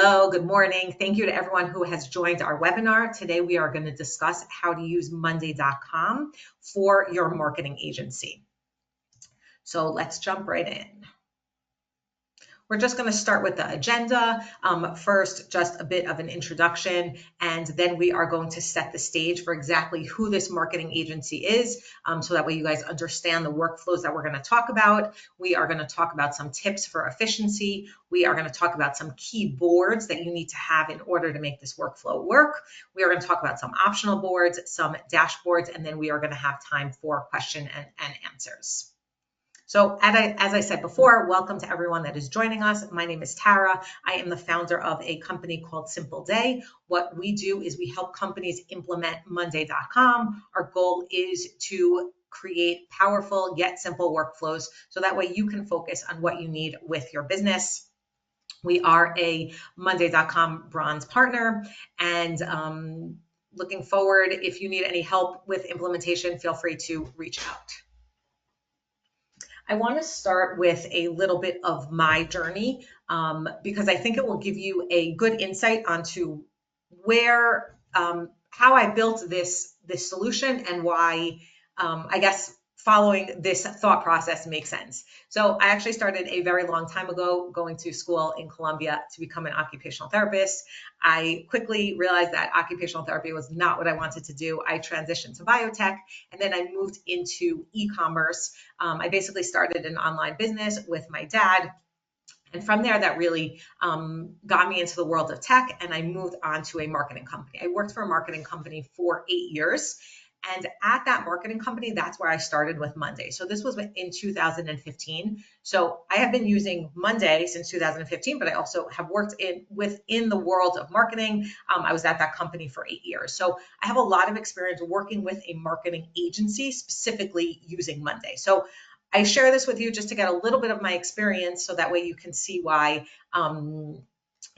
Hello, good morning. Thank you to everyone who has joined our webinar. Today we are going to discuss how to use Monday.com for your marketing agency. So let's jump right in. We're just going to start with the agenda. First, just a bit of an introduction, and then we are going to set the stage for exactly who this marketing agency is, so that way you guys understand the workflows that we're going to talk about. We are going to talk about some tips for efficiency. We are going to talk about some key boards that you need to have in order to make this workflow work. We are going to talk about some optional boards, some dashboards, and then we are going to have time for question and answers. So as I said before, welcome to everyone that is joining us. My name is Tara. I am the founder of a company called Simpleday. What we do is we help companies implement Monday.com. Our goal is to create powerful yet simple workflows so that way you can focus on what you need with your business. We are a Monday.com bronze partner, and looking forward, if you need any help with implementation, feel free to reach out. I want to start with a little bit of my journey because I think it will give you a good insight onto where, how I built this solution and why, I guess, following this thought process makes sense. So I actually started a very long time ago going to school in Colombia to become an occupational therapist. I quickly realized that occupational therapy was not what I wanted to do. I transitioned to biotech, and then I moved into e-commerce. I basically started an online business with my dad. And from there, that really got me into the world of tech, and I moved on to a marketing company. I worked for a marketing company for 8 years. And at that marketing company, that's where I started with Monday. So this was in 2015. So I have been using Monday since 2015, but I also have worked within the world of marketing. I was at that company for 8 years. So I have a lot of experience working with a marketing agency, specifically using Monday. So I share this with you just to get a little bit of my experience so that way you can see why some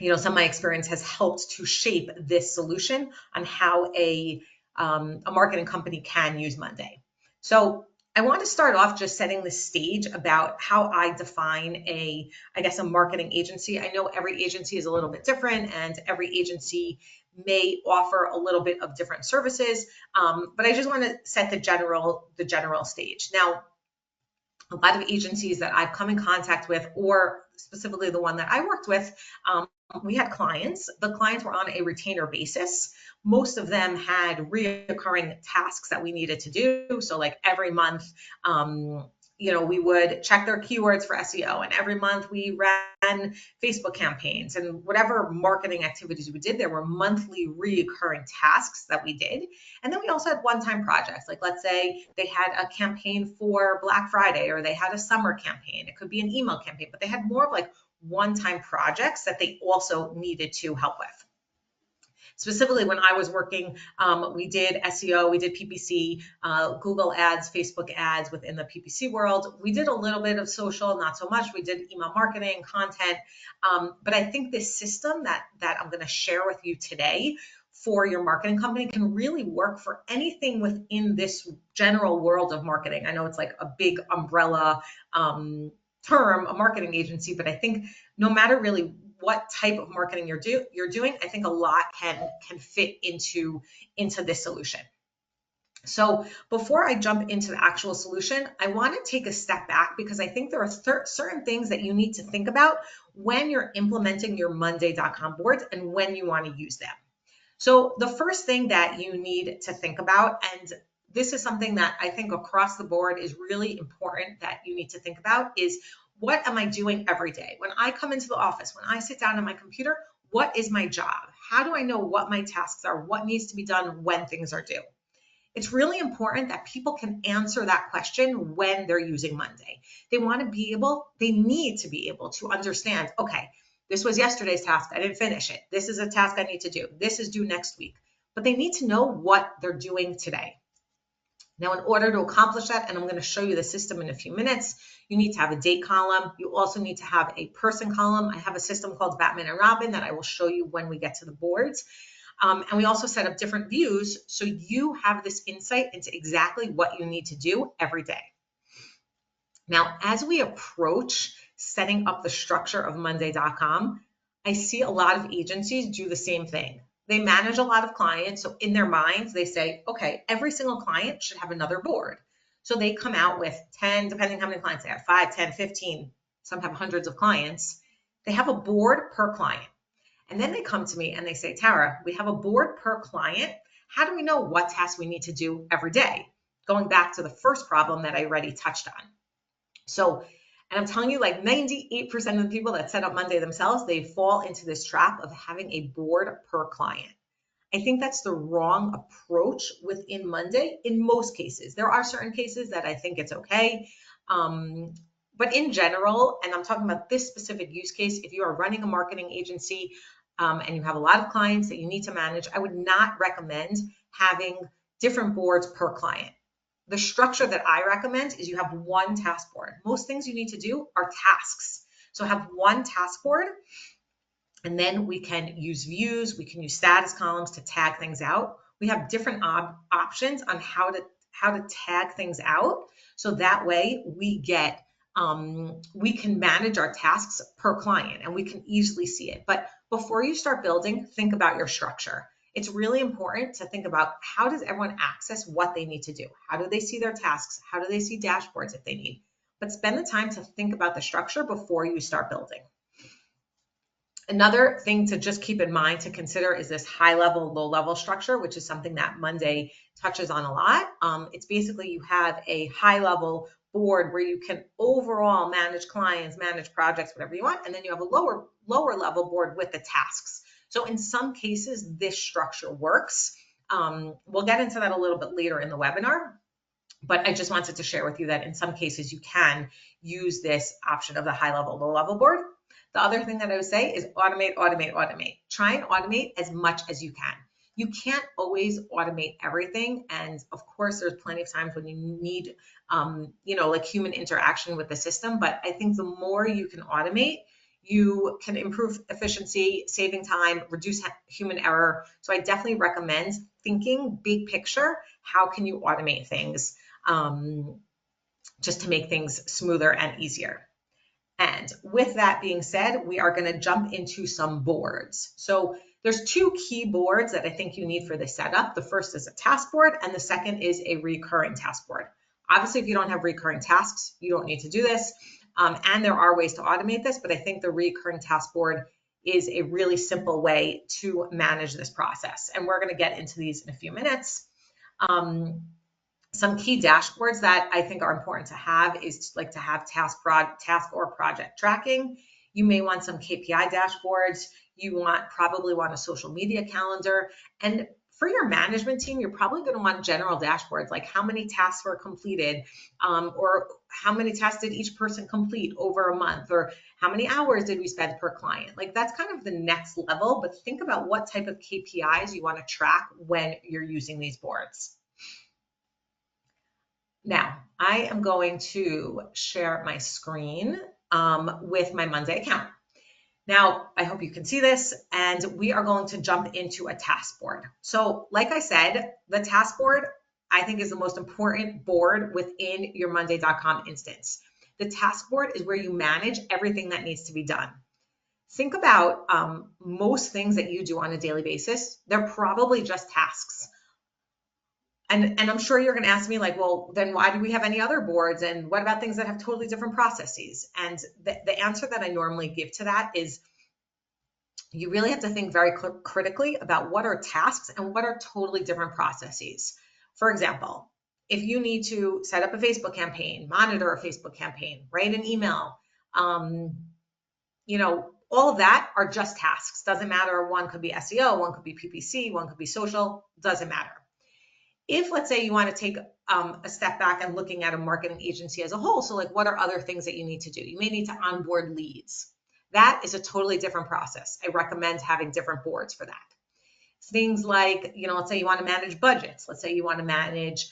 of my experience has helped to shape this solution on how a marketing company can use Monday. So I want to start off just setting the stage about how I define a marketing agency. I know every agency is a little bit different, and every agency may offer a little bit of different services, but I just want to set the general stage. Now, a lot of agencies that I've come in contact with, or specifically the one that I worked with, we had clients. The clients were on a retainer basis. Most of them had reoccurring tasks that we needed to do. So like every month, we would check their keywords for SEO, and every month we ran Facebook campaigns, and whatever marketing activities we did, there were monthly reoccurring tasks that we did. And then we also had one-time projects. Like let's say they had a campaign for Black Friday, or they had a summer campaign. It could be an email campaign, but they had more of like one-time projects that they also needed to help with. Specifically, when I was working, we did SEO, we did PPC, Google ads, Facebook ads within the PPC world. We did a little bit of social, not so much. We did email marketing, content. But I think this system that I'm going to share with you today for your marketing company can really work for anything within this general world of marketing. I know it's like a big umbrella term, a marketing agency, but I think no matter really what type of marketing you're doing, I think a lot can fit into this solution. So before I jump into the actual solution, I want to take a step back because I think there are certain things that you need to think about when you're implementing your Monday.com boards and when you want to use them. So the first thing that you need to think about, and this is something that I think across the board is really important that you need to think about, is what am I doing every day? When I come into the office, when I sit down at my computer, what is my job? How do I know what my tasks are? What needs to be done when things are due? It's really important that people can answer that question when they're using Monday. They need to be able to understand, okay, this was yesterday's task. I didn't finish it. This is a task I need to do. This is due next week. But they need to know what they're doing today. Now, in order to accomplish that, and I'm going to show you the system in a few minutes, you need to have a date column. You also need to have a person column. I have a system called Batman and Robin that I will show you when we get to the boards. And we also set up different views so you have this insight into exactly what you need to do every day. Now, as we approach setting up the structure of Monday.com, I see a lot of agencies do the same thing. They manage a lot of clients. So in their minds, they say, okay, every single client should have another board. So they come out with 10, depending how many clients they have, 5, 10, 15, some have hundreds of clients. They have a board per client. And then they come to me and they say, Tara, we have a board per client. How do we know what tasks we need to do every day? Going back to the first problem that I already touched on. So, and I'm telling you, like 98% of the people that set up Monday themselves, they fall into this trap of having a board per client. I think that's the wrong approach within Monday in most cases. There are certain cases that I think it's okay. But in general, and I'm talking about this specific use case, if you are running a marketing agency and you have a lot of clients that you need to manage, I would not recommend having different boards per client. The structure that I recommend is you have one task board. Most things you need to do are tasks. So have one task board, and then we can use views, we can use status columns to tag things out. We have different options on how to tag things out. So that way we can manage our tasks per client and we can easily see it. But before you start building, think about your structure. It's really important to think about how does everyone access what they need to do? How do they see their tasks? How do they see dashboards if they need? But spend the time to think about the structure before you start building. Another thing to just keep in mind to consider is this high level, low level structure, which is something that Monday touches on a lot. It's basically you have a high level board where you can overall manage clients, manage projects, whatever you want. And then you have a lower level board with the tasks. So in some cases, this structure works. We'll get into that a little bit later in the webinar, but I just wanted to share with you that in some cases you can use this option of the high level, low level board. The other thing that I would say is automate, automate, automate. Try and automate as much as you can. You can't always automate everything. And of course, there's plenty of times when you need, like human interaction with the system. But I think the more you can automate, you can improve efficiency, saving time, reduce human error. So I definitely recommend thinking big picture. How can you automate things just to make things smoother and easier? And with that being said, we are going to jump into some boards. So there's two key boards that I think you need for this setup. The first is a task board, and the second is a recurring task board. Obviously, if you don't have recurring tasks, you don't need to do this. And there are ways to automate this, but I think the recurring task board is a really simple way to manage this process. And we're going to get into these in a few minutes. Some key dashboards that I think are important to have is like to have task or project tracking. You may want some KPI dashboards. You probably want a social media calendar. And for your management team, you're probably going to want general dashboards, like how many tasks were completed, or how many tasks did each person complete over a month, or how many hours did we spend per client? Like that's kind of the next level, but think about what type of KPIs you want to track when you're using these boards. Now, I am going to share my screen with my Monday account. Now, I hope you can see this, and we are going to jump into a task board. So like I said, the task board, I think, is the most important board within your Monday.com instance. The task board is where you manage everything that needs to be done. Think about most things that you do on a daily basis. They're probably just tasks. And I'm sure you're going to ask me like, well, then why do we have any other boards? And what about things that have totally different processes? And the answer that I normally give to that is you really have to think very critically about what are tasks and what are totally different processes. For example, if you need to set up a Facebook campaign, monitor a Facebook campaign, write an email, all of that are just tasks. Doesn't matter. One could be SEO, one could be PPC, one could be social, doesn't matter. If, let's say, you want to take a step back and looking at a marketing agency as a whole, so like what are other things that you need to do? You may need to onboard leads. That is a totally different process. I recommend having different boards for that. Things like, let's say you want to manage budgets. Let's say you want to manage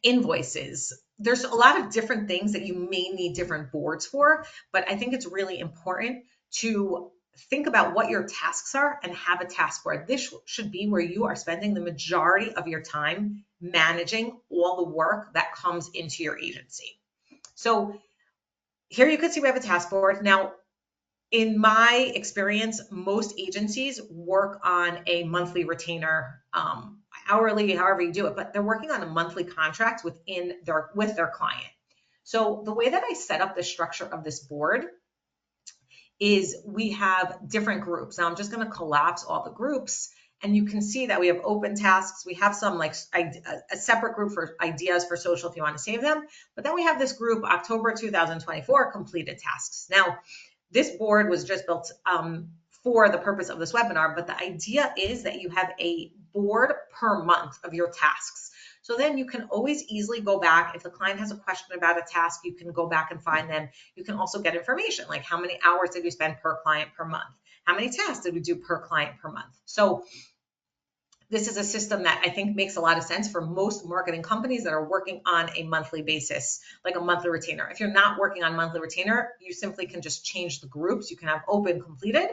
invoices. There's a lot of different things that you may need different boards for, but I think it's really important to think about what your tasks are and have a task board. This should be where you are spending the majority of your time managing all the work that comes into your agency. So here you can see we have a task board. Now, In my experience, most agencies work on a monthly retainer, hourly, however you do it, but they're working on a monthly contract with their client. So the way that I set up the structure of this board is we have different groups. Now I'm just going to collapse all the groups, and you can see that we have open tasks. We have some like a separate group for ideas for social if you want to save them. But then we have this group, October 2024, completed tasks. Now, this board was just built for the purpose of this webinar, but the idea is that you have a board per month of your tasks. So then you can always easily go back. If the client has a question about a task, you can go back and find them. You can also get information like how many hours did we spend per client per month? How many tasks did we do per client per month? So this is a system that I think makes a lot of sense for most marketing companies that are working on a monthly basis, like a monthly retainer. If you're not working on monthly retainer, you simply can just change the groups. You can have open, completed.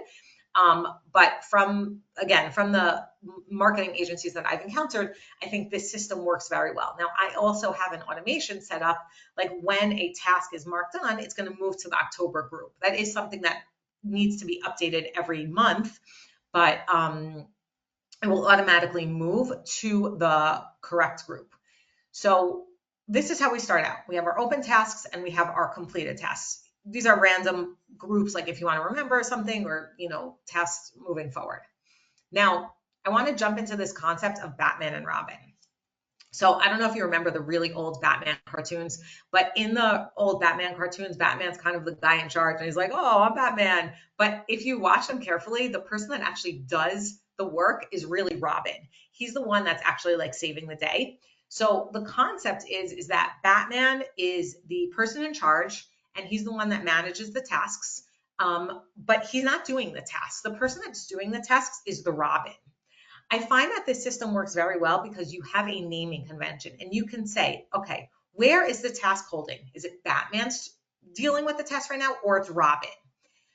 But from the marketing agencies that I've encountered, I think this system works very well. Now, I also have an automation set up, like when a task is marked on, it's going to move to the October group. That is something that needs to be updated every month, but it will automatically move to the correct group. So this is how we start out. We have our open tasks and we have our completed tasks. These are random groups, like if you want to remember something or, tasks moving forward. Now, I want to jump into this concept of Batman and Robin. So I don't know if you remember the really old Batman cartoons, but in the old Batman cartoons, Batman's kind of the guy in charge and he's like, oh, I'm Batman. But if you watch them carefully, the person that actually does the work is really Robin. He's the one that's actually like saving the day. So the concept is that Batman is the person in charge and he's the one that manages the tasks. But he's not doing the tasks. The person that's doing the tasks is the Robin. I find that this system works very well because you have a naming convention and you can say, okay, where is the task holding? Is it Batman's dealing with the task right now or it's Robin?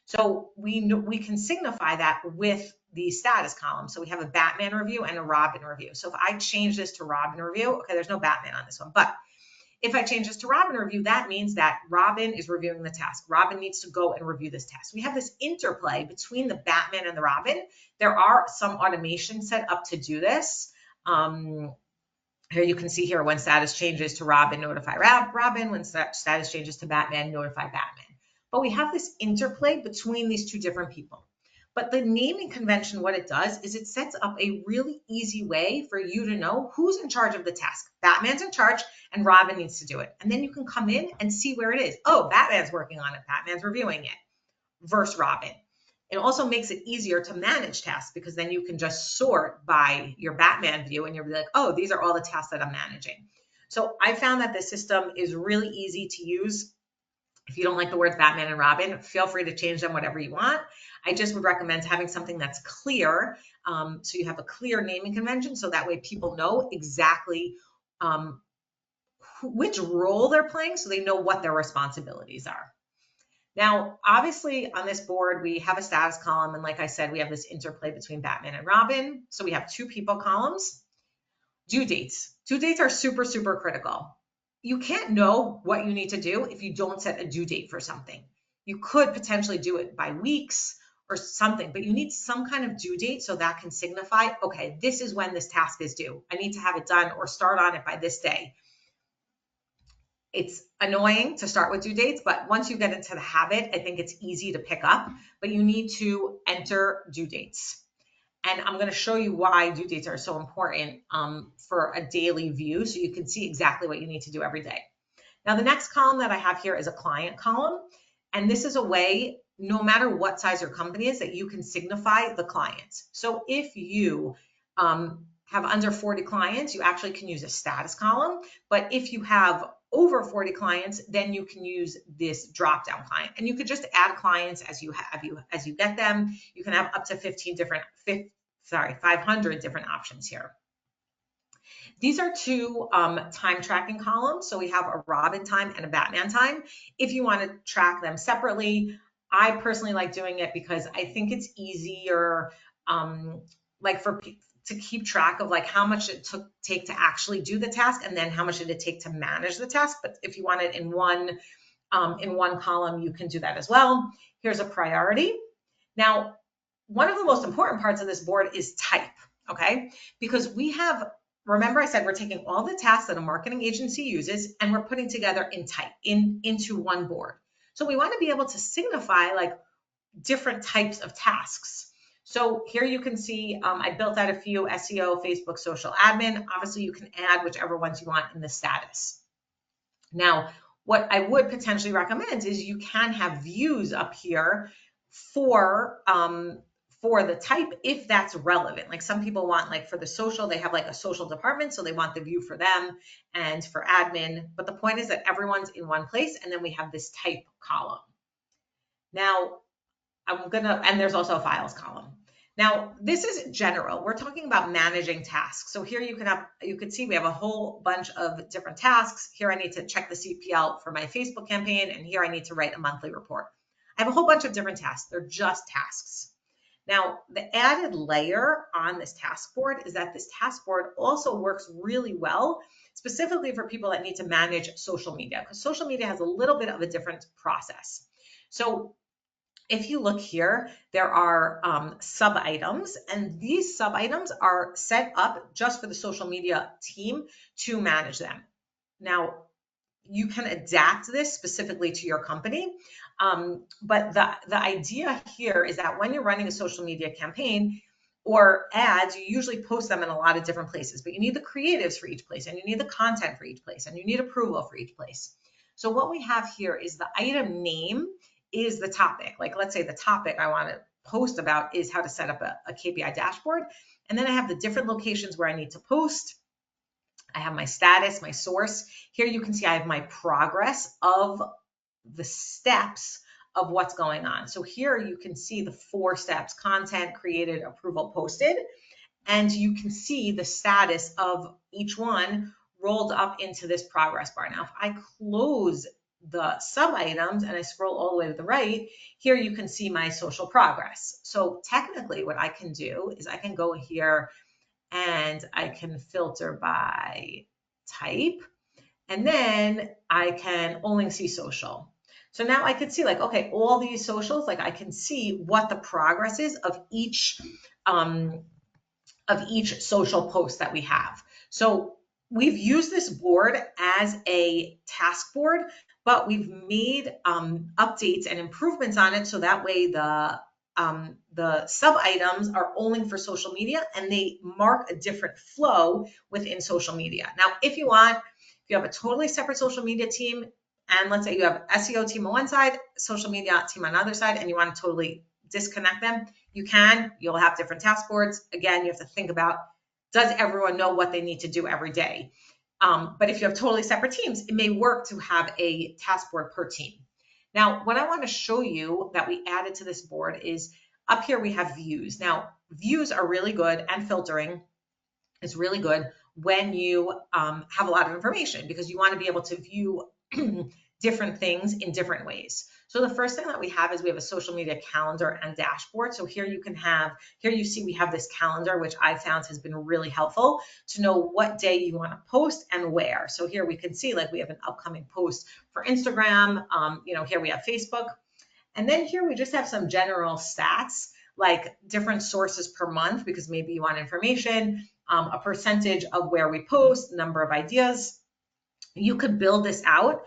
So we can signify that with the status column. So we have a Batman review and a Robin review. So if I change this to Robin review, okay, there's no Batman on this one, but if I change this to Robin review, that means that Robin is reviewing the task. Robin needs to go and review this task. We have this interplay between the Batman and the Robin. There are some automation set up to do this. Here you can see here when status changes to Robin, notify Robin. When status changes to Batman, notify Batman. But we have this interplay between these two different people. But the naming convention, what it does is it sets up a really easy way for you to know who's in charge of the task. Batman's in charge and Robin needs to do it. And then you can come in and see where it is. Oh, Batman's working on it. Batman's reviewing it versus Robin. It also makes it easier to manage tasks because then you can just sort by your Batman view and you'll be like, oh, these are all the tasks that I'm managing. So I found that this system is really easy to use. If you don't like the words Batman and Robin, feel free to change them whatever you want. I just would recommend having something that's clear. So you have a clear naming convention so that way people know exactly which role they're playing so they know what their responsibilities are. Now, obviously on this board, we have a status column. And like I said, we have this interplay between Batman and Robin. So we have two people columns. Due dates. Due dates are super, super critical. You can't know what you need to do if you don't set a due date for something. You could potentially do it by weeks or something, but you need some kind of due date so that can signify, okay, this is when this task is due. I need to have it done or start on it by this day. It's annoying to start with due dates, but once you get into the habit, I think it's easy to pick up, but you need to enter due dates. And I'm going to show you why due dates are so important for a daily view so you can see exactly what you need to do every day. Now, the next column that I have here is a client column. And this is a way, no matter what size your company is, that you can signify the clients. So if you have under 40 clients, you actually can use a status column. But if you have over 40 clients, then you can use this drop-down client. And you could just add clients as you get them. You can have up to 500 different options here. These are two time tracking columns. So we have a Robin time and a Batman time. If you want to track them separately, I personally like doing it because I think it's easier, to keep track of like how much it take to actually do the task and then how much did it take to manage the task. But if you want it in one in one column, you can do that as well. Here's a priority. Now, one of the most important parts of this board is type, okay? Because we have, remember I said we're taking all the tasks that a marketing agency uses and we're putting together in type, into one board. So we want to be able to signify like different types of tasks. So here you can see I built out a few: SEO, Facebook, social admin. Obviously, you can add whichever ones you want in the status. Now, what I would potentially recommend is you can have views up here for the type if that's relevant. Like some people want, like for the social, they have like a social department, so they want the view for them and for admin. But the point is that everyone's in one place, and then we have this type column. Now, and there's also a files column. Now, this is general. We're talking about managing tasks. So here you can see we have a whole bunch of different tasks. Here I need to check the CPL for my Facebook campaign, and here I need to write a monthly report. I have a whole bunch of different tasks. They're just tasks. Now, the added layer on this task board is that this task board also works really well, specifically for people that need to manage social media, because social media has a little bit of a different process. So if you look here, there are sub items, and these sub items are set up just for the social media team to manage them. Now, you can adapt this specifically to your company, but the idea here is that when you're running a social media campaign or ads, you usually post them in a lot of different places, but you need the creatives for each place, and you need the content for each place, and you need approval for each place. So what we have here is the item name is the topic. Like, let's say the topic I want to post about is how to set up a KPI dashboard. And then I have the different locations where I need to post. I have my status, my source. Here you can see I have my progress of the steps of what's going on. So here you can see the 4 steps: content, created, approval, posted. And you can see the status of each one rolled up into this progress bar. Now, if I close the sub items and I scroll all the way to the right, here you can see my social progress. So technically what I can do is I can go here and I can filter by type, and then I can only see social. So now I can see, like, okay, all these socials, like I can see what the progress is of each social post that we have. So we've used this board as a task board, but we've made updates and improvements on it so that way the sub items are only for social media, and they mark a different flow within social media. Now, if you have a totally separate social media team, and let's say you have SEO team on one side, social media team on the other side, and you want to totally disconnect them, you'll have different task boards. Again, you have to think about, does everyone know what they need to do every day? But if you have totally separate teams, it may work to have a task board per team. Now, what I want to show you that we added to this board is up here we have views. Now, views are really good, and filtering is really good when you have a lot of information, because you want to be able to view different things in different ways. So the first thing that we have is we have a social media calendar and dashboard. So here you see we have this calendar, which I found has been really helpful to know what day you want to post and where. So here we can see, like, we have an upcoming post for Instagram. Here we have Facebook. And then here we just have some general stats, like different sources per month, because maybe you want information, a percentage of where we post, number of ideas. You could build this out.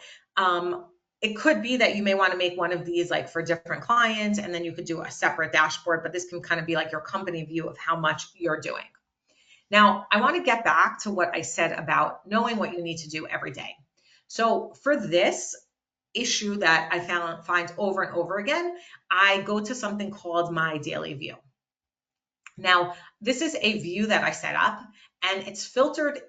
It could be that you may want to make one of these like for different clients, and then you could do a separate dashboard, but this can kind of be like your company view of how much you're doing. Now, I want to get back to what I said about knowing what you need to do every day. So for this issue that I find over and over again, I go to something called my daily view. Now, this is a view that I set up, and it's filtered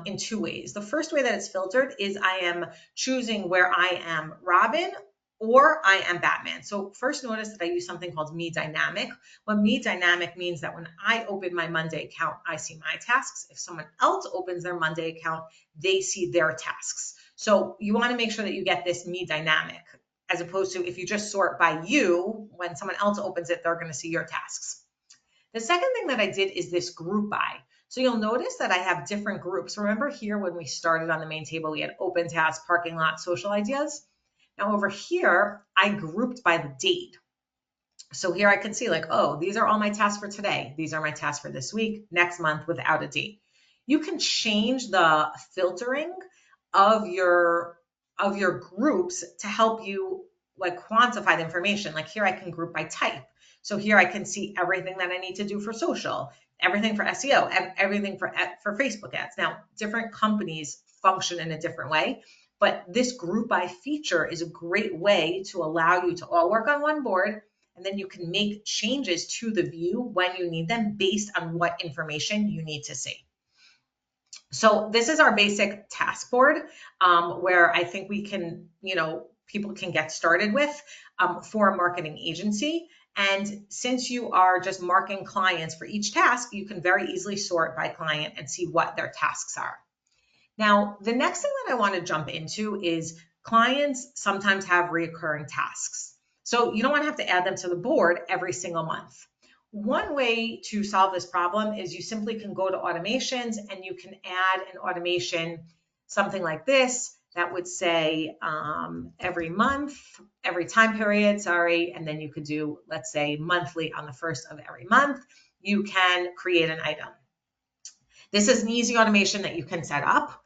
in 2 ways. The first way that it's filtered is I am choosing where I am Robin or I am Batman. So first, notice that I use something called Me Dynamic. What Me Dynamic means that when I open my Monday account, I see my tasks. If someone else opens their Monday account, they see their tasks. So you want to make sure that you get this Me Dynamic, as opposed to if you just sort by you, when someone else opens it, they're going to see your tasks. The second thing that I did is this group by. So you'll notice that I have different groups. Remember here when we started on the main table, we had open tasks, parking lot, social ideas. Now over here, I grouped by the date. So here I can see like, oh, these are all my tasks for today. These are my tasks for this week, next month without a date. You can change the filtering of your groups to help you like quantify the information. Like here I can group by type. So here I can see everything that I need to do for social, everything for SEO, everything for Facebook ads. Now, different companies function in a different way, but this group by feature is a great way to allow you to all work on one board, and then you can make changes to the view when you need them based on what information you need to see. So this is our basic task board where I think we can, people can get started with for a marketing agency. And since you are just marking clients for each task, you can very easily sort by client and see what their tasks are. Now, the next thing that I want to jump into is clients sometimes have recurring tasks. So you don't want to have to add them to the board every single month. One way to solve this problem is you simply can go to automations and you can add an automation, something like this, that would say every month, every time period, and then you could do, let's say, monthly on the first of every month, you can create an item. This is an easy automation that you can set up.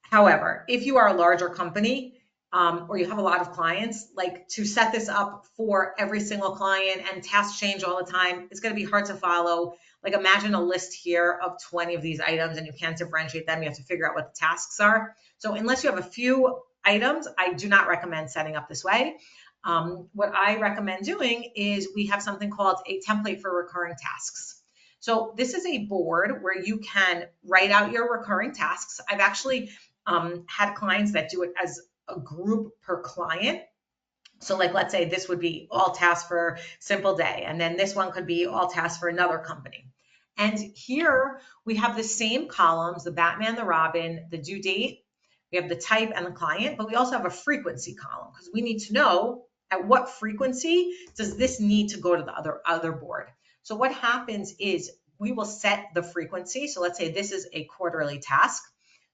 However, if you are a larger company or you have a lot of clients, like to set this up for every single client and tasks change all the time, it's going to be hard to follow. Like imagine a list here of 20 of these items and you can't differentiate them. You have to figure out what the tasks are. So unless you have a few items, I do not recommend setting up this way. What I recommend doing is we have something called a template for recurring tasks. So this is a board where you can write out your recurring tasks. I've actually had clients that do it as a group per client. So like, let's say this would be all tasks for Simpleday, and then this one could be all tasks for another company. And here we have the same columns, the Batman, the Robin, the due date, we have the type and the client, but we also have a frequency column because we need to know at what frequency does this need to go to the other board. So what happens is we will set the frequency. So let's say this is a quarterly task.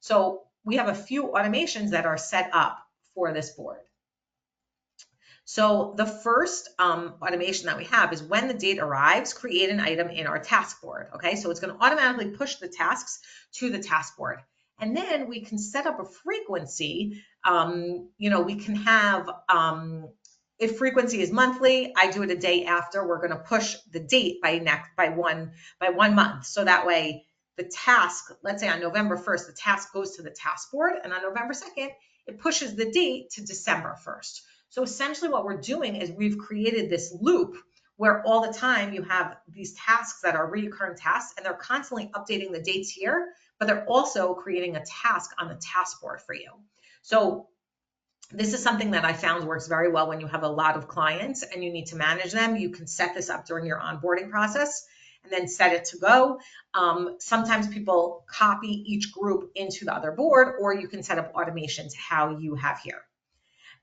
So we have a few automations that are set up for this board. So the first automation that we have is when the date arrives, create an item in our task board. Okay, so it's going to automatically push the tasks to the task board. And then we can set up a frequency. We can have, if frequency is monthly, I do it a day after. We're going to push the date by one month. So that way the task, let's say on November 1st, the task goes to the task board, and on November 2nd, it pushes the date to December 1st. So essentially what we're doing is we've created this loop where all the time you have these tasks that are recurring tasks, and they're constantly updating the dates here, but they're also creating a task on the task board for you. So this is something that I found works very well when you have a lot of clients and you need to manage them. You can set this up during your onboarding process and then set it to go. Sometimes people copy each group into the other board, or you can set up automations how you have here.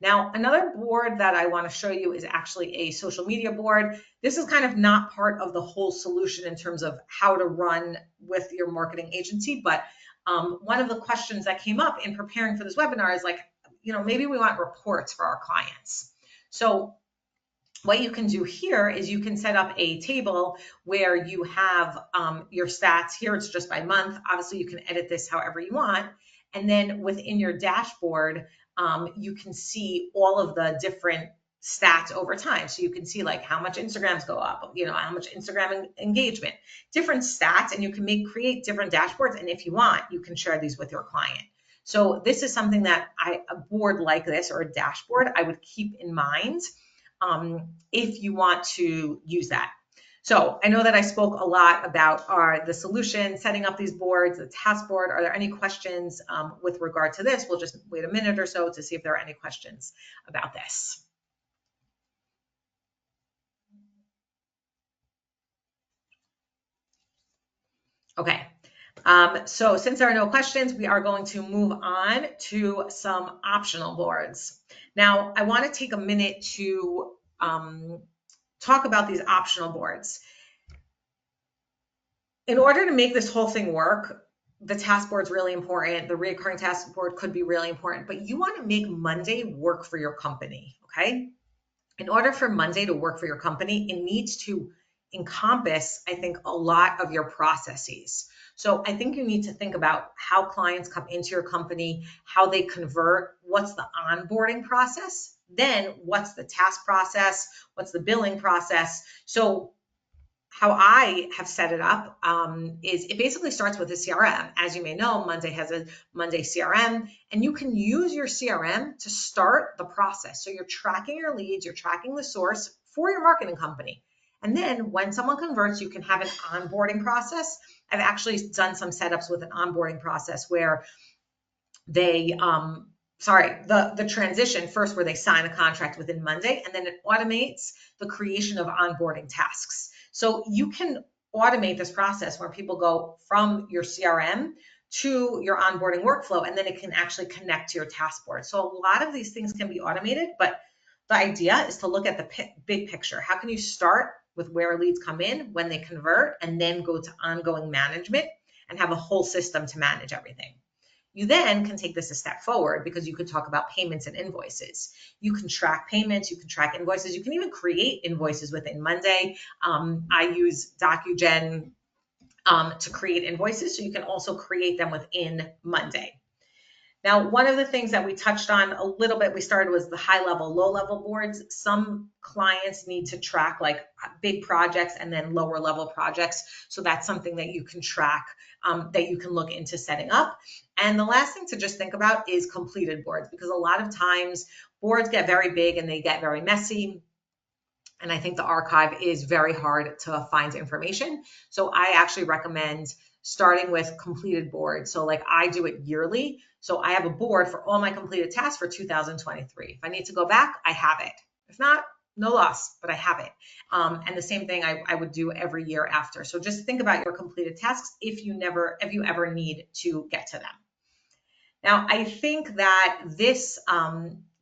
Now, another board that I want to show you is actually a social media board. This is kind of not part of the whole solution in terms of how to run with your marketing agency, but one of the questions that came up in preparing for this webinar is like, maybe we want reports for our clients. So what you can do here is you can set up a table where you have your stats. Here it's just by month. Obviously, you can edit this however you want. And then within your dashboard, you can see all of the different stats over time. So you can see like how much Instagrams go up, how much Instagram engagement, different stats, and you can create different dashboards. And if you want, you can share these with your client. So this is something that a board like this or a dashboard, I would keep in mind if you want to use that. So I know that I spoke a lot about the solution, setting up these boards, the task board. Are there any questions with regard to this? We'll just wait a minute or so to see if there are any questions about this. Okay. So since there are no questions, we are going to move on to some optional boards. Now, I want to take a minute to talk about these optional boards. In order to make this whole thing work, the task board is really important. The recurring task board could be really important, but you want to make Monday work for your company, okay? In order for Monday to work for your company, it needs to encompass, I think, a lot of your processes. So I think you need to think about how clients come into your company, how they convert, what's the onboarding process, then what's the task process, what's the billing process. So how I have set it up is it basically starts with a CRM. As you may know, Monday has a Monday CRM, and you can use your CRM to start the process. So you're tracking your leads, you're tracking the source for your marketing company. And then when someone converts, you can have an onboarding process. I've actually done some setups with an onboarding process where they the transition first, where they sign a contract within Monday, and then it automates the creation of onboarding tasks. So you can automate this process where people go from your CRM to your onboarding workflow, and then it can actually connect to your task board. So a lot of these things can be automated, but the idea is to look at the big picture. How can you start with where leads come in, when they convert, and then go to ongoing management and have a whole system to manage everything? You then can take this a step forward, because you could talk about payments and invoices. You can track payments, you can track invoices, you can even create invoices within Monday. I use DocuGen to create invoices, so you can also create them within Monday. Now, one of the things that we touched on a little bit, we started, was the high level, low level boards. Some clients need to track like big projects and then lower level projects. So that's something that you can track, that you can look into setting up. And the last thing to just think about is completed boards, because a lot of times boards get very big and they get very messy. And I think the archive is very hard to find information. So I actually recommend starting with completed boards. So like I do it yearly. So I have a board for all my completed tasks for 2023. If I need to go back, I have it. If not, no loss, but I have it. And the same thing I would do every year after. So just think about your completed tasks if you ever need to get to them. Now, I think that this,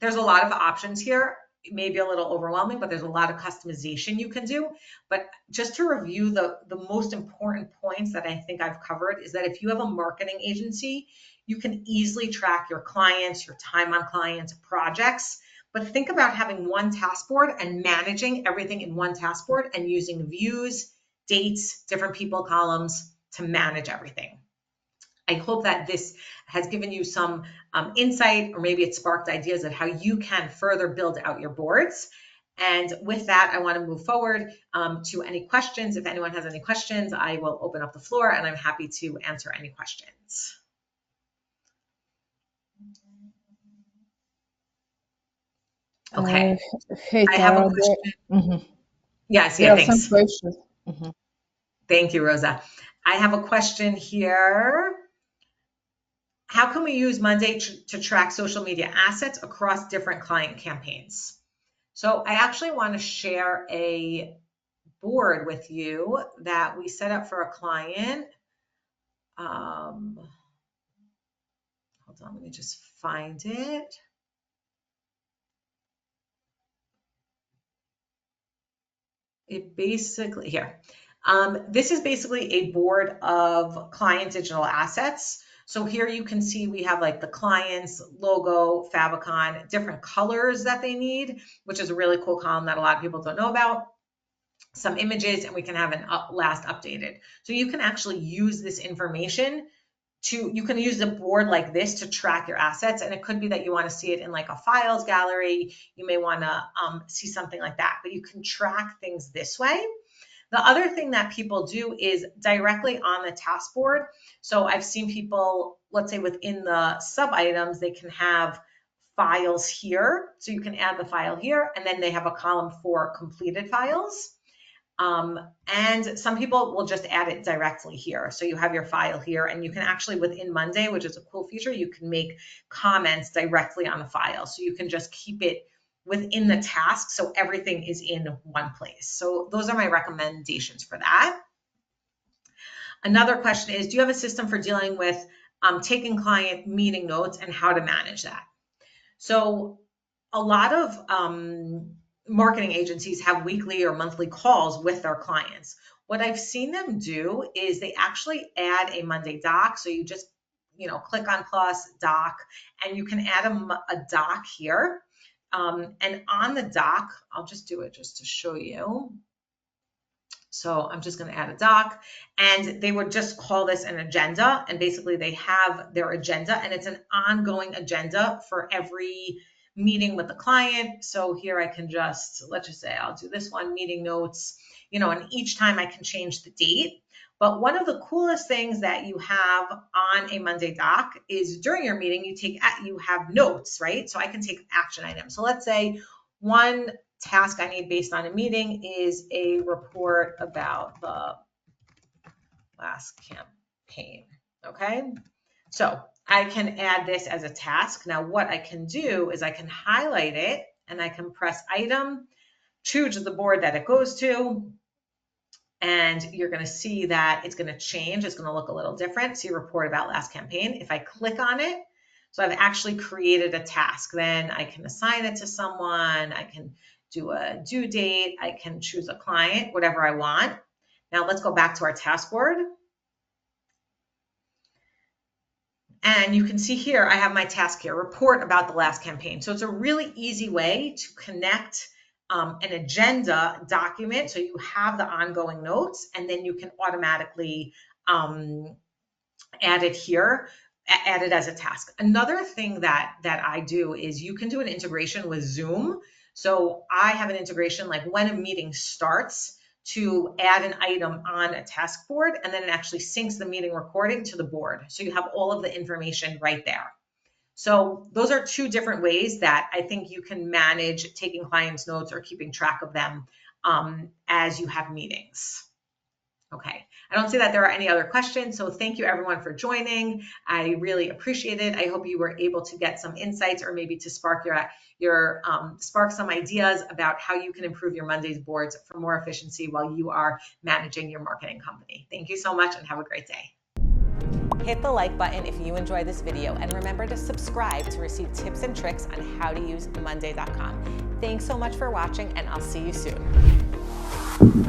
there's a lot of options here. It may be a little overwhelming, but there's a lot of customization you can do. But just to review the most important points that I think I've covered is that if you have a marketing agency, you can easily track your clients, your time on clients, projects. But think about having one task board and managing everything in one task board and using views, dates, different people columns to manage everything. I hope that this has given you some insight, or maybe it sparked ideas of how you can further build out your boards. And with that, I want to move forward to any questions. If anyone has any questions, I will open up the floor, and I'm happy to answer any questions. Okay. Hey, I have a Tara. question. Yes, We yeah, have some thanks. questions. Mhm. Thank you, Rosa. I have a question here. How can we use Monday to track social media assets across different client campaigns? So I actually want to share a board with you that we set up for a client. Hold on, let me just find it. It basically, here. This is basically a board of client digital assets. So here you can see we have like the client's logo, favicon, different colors that they need, which is a really cool column that a lot of people don't know about. Some images, and we can have an last updated. So you can actually use this information you can use a board like this to track your assets. And it could be that you want to see it in like a files gallery. You may want to see something like that, but you can track things this way. The other thing that people do is directly on the task board. So I've seen people, let's say within the sub items, they can have files here. So you can add the file here, and then they have a column for completed files. And some people will just add it directly here. So you have your file here, and you can actually, within Monday, which is a cool feature, you can make comments directly on the file. So you can just keep it within the task, so everything is in one place. So those are my recommendations for that. Another question is, do you have a system for dealing with taking client meeting notes and how to manage that? So a lot of marketing agencies have weekly or monthly calls with their clients. what I've seen them do is they actually add a Monday doc. So you just, click on plus doc, and you can add a doc here. And on the doc, I'll just do it just to show you. So I'm just going to add a doc, and they would just call this an agenda. And basically they have their agenda, and it's an ongoing agenda for every meeting with the client. So here I can let's just say I'll do this one, meeting notes, and each time I can change the date. But one of the coolest things that you have on a Monday doc is during your meeting, you have notes, right? So I can take action items. So let's say one task I need based on a meeting is a report about the last campaign. Okay, so I can add this as a task. Now what I can do is I can highlight it, and I can press item, choose the board that it goes to, and you're going to see that it's going to change. It's going to look a little different. See, report about last campaign. If I click on it, so I've actually created a task. Then I can assign it to someone. I can do a due date. I can choose a client, whatever I want. Now let's go back to our task board. And you can see here, I have my task here, report about the last campaign. So it's a really easy way to connect an agenda document. So you have the ongoing notes, and then you can automatically add it here, add it as a task. Another thing that I do is you can do an integration with Zoom. So I have an integration like when a meeting starts to add an item on a task board, and then it actually syncs the meeting recording to the board. So you have all of the information right there. So those are two different ways that I think you can manage taking clients' notes or keeping track of them as you have meetings. Okay, I don't see that there are any other questions, so thank you everyone for joining. I really appreciate it. I hope you were able to get some insights, or maybe to spark spark some ideas about how you can improve your Mondays boards for more efficiency while you are managing your marketing company. Thank you so much, and have a great day. Hit the like button if you enjoyed this video, and remember to subscribe to receive tips and tricks on how to use Monday.com. Thanks so much for watching, and I'll see you soon.